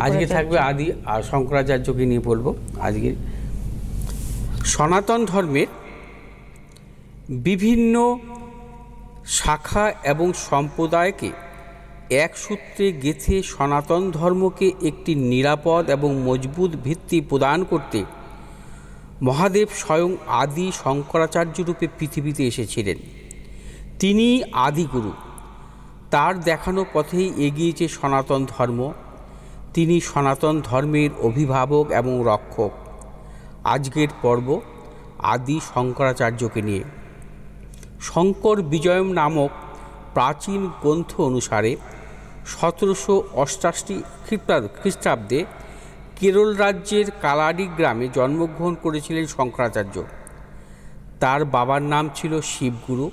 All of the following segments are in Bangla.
আজকে থাকবে আদি আর শঙ্করাচার্যকে নিয়ে বলবো। আজকে সনাতন ধর্মের বিভিন্ন শাখা এবং সম্প্রদায়কে এক সূত্রে গেঁথে সনাতন ধর্মকে একটি নিরাপদ এবং মজবুত ভিত্তি প্রদান করতে মহাদেব স্বয়ং আদি শঙ্করাচার্য রূপে পৃথিবীতে এসেছিলেন। তিনি আদিগুরু। তার দেখানো পথেই এগিয়েছে সনাতন ধর্ম। তিনি সনাতন ধর্মের অভিভাবক এবং রক্ষক। আজকের পর্ব আদি শঙ্করাচার্যকে নিয়ে। শঙ্কর বিজয়ম নামক প্রাচীন গ্রন্থ অনুসারে 1788 খ্রিস্টাব্দে কেরল রাজ্যের কালাডি গ্রামে জন্মগ্রহণ করেছিলেন শঙ্করাচার্য। তার বাবার নাম ছিল শিবগুরু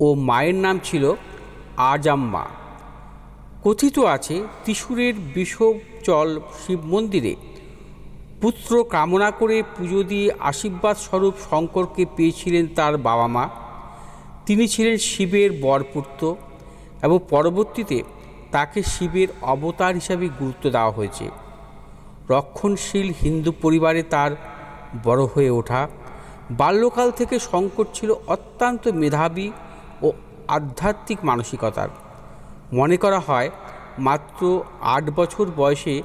ও মায়ের নাম ছিল আজাম্মা। কথিত আছে ত্রিশূরের বিষচল শিব মন্দিরে পুত্র কামনা করে পুজো দিয়ে আশীর্বাদ স্বরূপ শঙ্করকে পেয়েছিলেন তার বাবা মা। তিনি ছিলেন শিবের বরপুত্র এবং পরবর্তীতে তাকে শিবের অবতার হিসাবে গুরুত্ব দেওয়া হয়েছে। রক্ষণশীল হিন্দু পরিবারে তার বড় হয়ে ওঠা। বাল্যকাল থেকে শঙ্কর ছিল অত্যন্ত মেধাবী ও আধ্যাত্মিক মানসিকতার। মনে করা হয় মাত্র 8 বছর বয়সে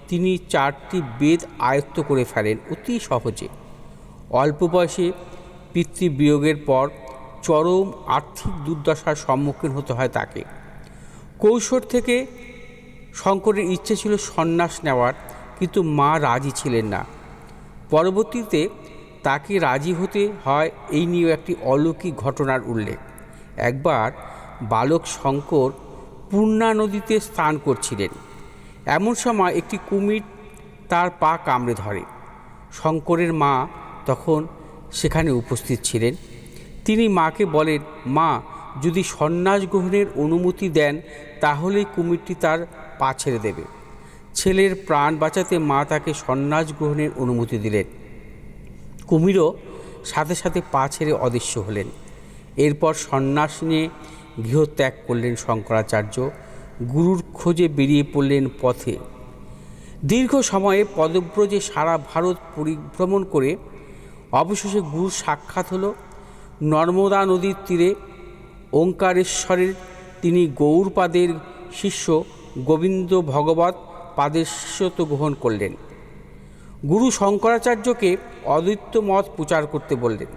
তিনি 4টি বেদ আয়ত্ত করে ফেলেন অতি সহজে। অল্প বয়সে পিতৃবিয়োগের পর চরম আর্থিক দুর্দশার সম্মুখীন হতে হয় তাকে। কৈশোর থেকে শঙ্করের ইচ্ছে ছিল সন্ন্যাস নেওয়ার, কিন্তু মা রাজি ছিলেন না। পরবর্তীতে তাকে রাজি হতে হয় এই নিয়ে একটি অলৌকিক ঘটনার উল্লেখ। একবার বালক শঙ্কর পূর্ণা নদীতে স্নান করছিলেন। এমন সময় একটি কুমির তার পা কামড়ে ধরে। শঙ্করের মা তখন সেখানে উপস্থিত ছিলেন। তিনি মাকে বলেন, মা, যদি সন্ন্যাস গ্রহণের অনুমতি দেন তাহলেই কুমিরটি তার পা ছেড়ে দেবে। ছেলের প্রাণ বাঁচাতে মা তাকে সন্ন্যাস গ্রহণের অনুমতি দিলেন। কুমিরও সাথে সাথে পা ছেড়ে অদৃশ্য হলেন। এরপর সন্ন্যাস নিয়ে গৃহত্যাগ করলেন শঙ্করাচার্য। গুরুর খোঁজে বেরিয়ে পড়লেন পথে। দীর্ঘ সময়ে পদব্রজে সারা ভারত পরিভ্রমণ করে অবশেষে গুরুর সাক্ষাৎ হল। নর্মদা নদীর তীরে ওঙ্কারেশ্বরের তিনি গৌরপাদের শিষ্য গোবিন্দ ভগবত পাদের শিষ্যত্ব গ্রহণ করলেন। গুরু শঙ্করাচার্যকে অদ্বৈত মত প্রচার করতে বললেন।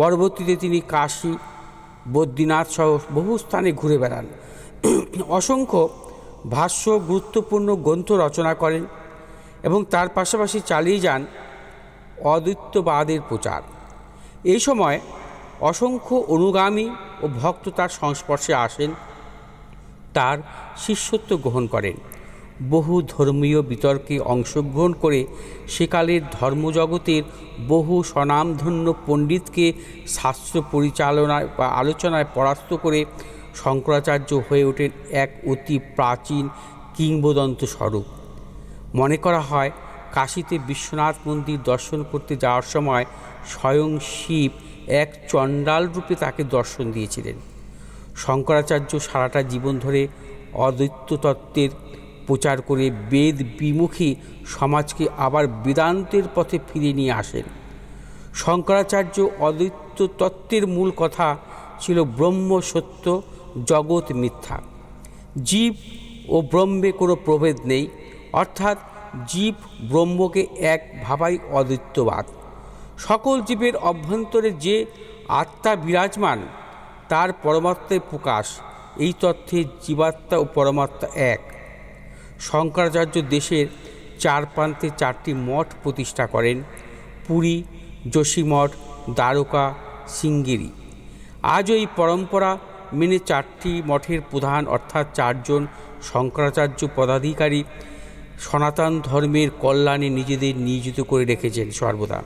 পরবর্তীতে তিনি কাশী, বদ্রীনাথ সহ বহু স্থানে ঘুরে বেড়ান। অসংখ্য ভাষ্য, গুরুত্বপূর্ণ গ্রন্থ রচনা করেন এবং তার পাশাপাশি চালিয়ে যান অদ্বৈতবাদের প্রচার। এই সময় অসংখ্য অনুগামী ও ভক্ত তার সংস্পর্শে আসেন, তার শিষ্যত্ব গ্রহণ করেন। বহু ধর্মীয় বিতর্কে অংশগ্রহণ করে সেকালের ধর্মজগতের বহু স্বনামধন্য পণ্ডিতকে শাস্ত্র পরিচালনায় বা আলোচনায় পরাস্ত করে শঙ্করাচার্য হয়ে ওঠেন এক অতি প্রাচীন কিংবদন্ত স্বরূপ। মনে করা হয় কাশীতে বিশ্বনাথ মন্দির দর্শন করতে যাওয়ার সময় স্বয়ং শিব এক চণ্ডাল রূপে তাকে দর্শন দিয়েছিলেন। শঙ্করাচার্য সারাটা জীবন ধরে অদ্বৈত তত্ত্বের প্রচার করে বেদ বিমুখী সমাজকে আবার বেদান্তের পথে ফিরিয়ে নিয়ে আসেন। শঙ্করাচার্য অদ্বৈত তত্ত্বের মূল কথা ছিল ব্রহ্ম সত্য, জগৎ মিথ্যা। জীব ও ব্রহ্মে কোনো প্রভেদ নেই, অর্থাৎ জীব ব্রহ্মকে এক ভাবাই অদ্বৈতবাদ। সকল জীবের অভ্যন্তরে যে আত্মা বিরাজমান তার পরমাত্মায় প্রকাশ। এই তথ্যে জীবাত্মা ও পরমাত্মা এক। শঙ্করাচার্য দেশের 4 প্রান্তে 4টি মঠ প্রতিষ্ঠা করেন: পুরী, যোশীমঠ, দ্বারকা, সিঙ্গেরি। আজ ওই পরম্পরা মেনে 4টি মঠের প্রধান অর্থাৎ 4 জন শঙ্করাচার্য পদাধিকারী সনাতন ধর্মের কল্যাণে নিজেদের নিয়োজিত করে রেখেছেন সর্বদা।